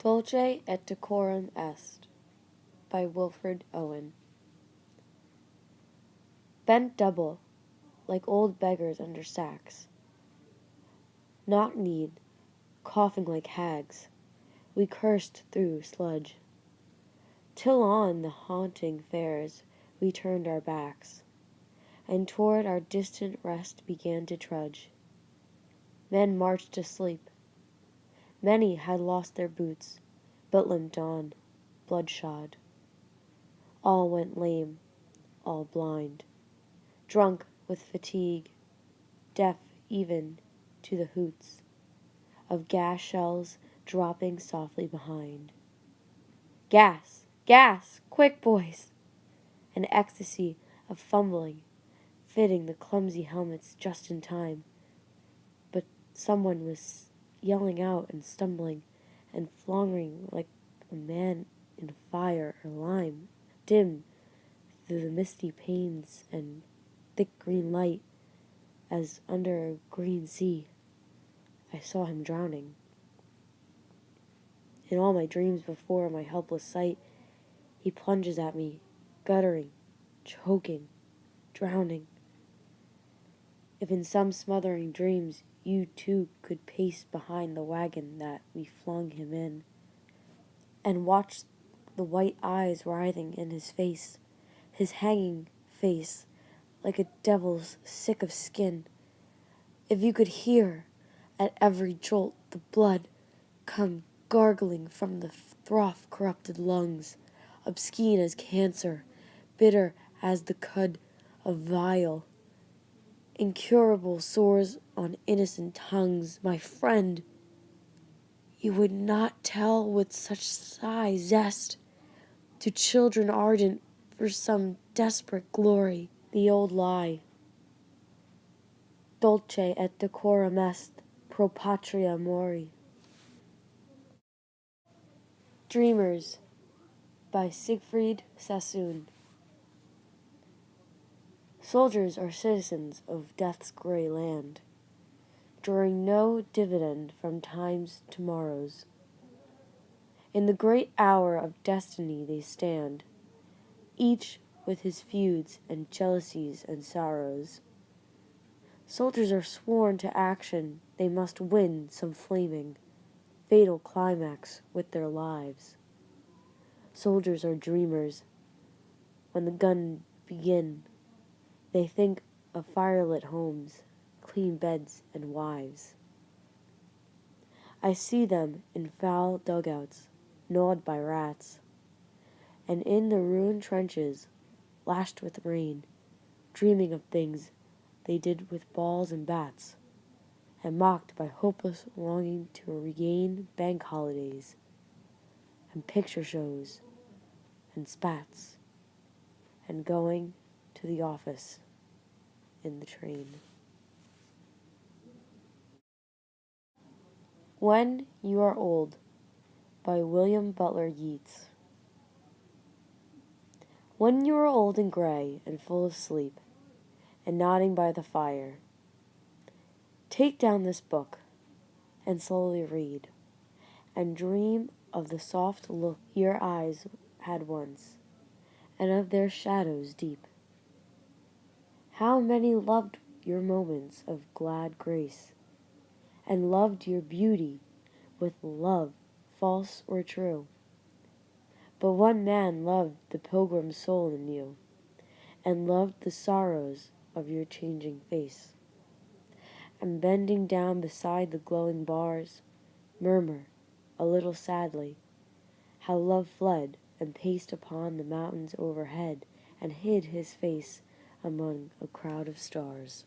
Dulce et decorum est, by Wilfred Owen. Bent double, like old beggars under sacks, knock-kneed, coughing like hags, we cursed through sludge, till on the haunting fairs we turned our backs, and toward our distant rest began to trudge. Men marched asleep. Many had lost their boots, but limped on, bloodshod. All went lame, all blind, drunk with fatigue, deaf even to the hoots of gas shells dropping softly behind. Gas! Gas! Quick, boys! An ecstasy of fumbling, fitting the clumsy helmets just in time. But someone was yelling out and stumbling and floundering like a man in fire or lime, dim through the misty panes and thick green light, as under a green sea I saw him drowning. In all my dreams before my helpless sight, he plunges at me, guttering, choking, drowning. If in some smothering dreams you too could pace behind the wagon that we flung him in, and watch the white eyes writhing in his face, his hanging face, like a devil's sick of skin, if you could hear at every jolt the blood come gargling from the froth-corrupted lungs, obscene as cancer, bitter as the cud of vile, incurable sores on innocent tongues, my friend, you would not tell with such sigh zest to children ardent for some desperate glory the old lie. Dulce et decorum est pro patria mori. Dreamers, by Siegfried Sassoon. Soldiers are citizens of death's grey land, drawing no dividend from time's tomorrows. In the great hour of destiny they stand, each with his feuds and jealousies and sorrows. Soldiers are sworn to action, they must win some flaming, fatal climax with their lives. Soldiers are dreamers. When the gun begin, they think of firelit homes, clean beds, and wives. I see them in foul dugouts, gnawed by rats, and in the ruined trenches, lashed with rain, dreaming of things they did with balls and bats, and mocked by hopeless longing to regain bank holidays, and picture shows, and spats, and going to the office in the train. When You Are Old, by William Butler Yeats. When you are old and gray and full of sleep, and nodding by the fire, take down this book and slowly read, and dream of the soft look your eyes had once, and of their shadows deep. How many loved your moments of glad grace, and loved your beauty with love false or true. But one man loved the pilgrim soul in you, and loved the sorrows of your changing face, and bending down beside the glowing bars, murmur, a little sadly, how love fled and paced upon the mountains overhead, and hid his face among a crowd of stars.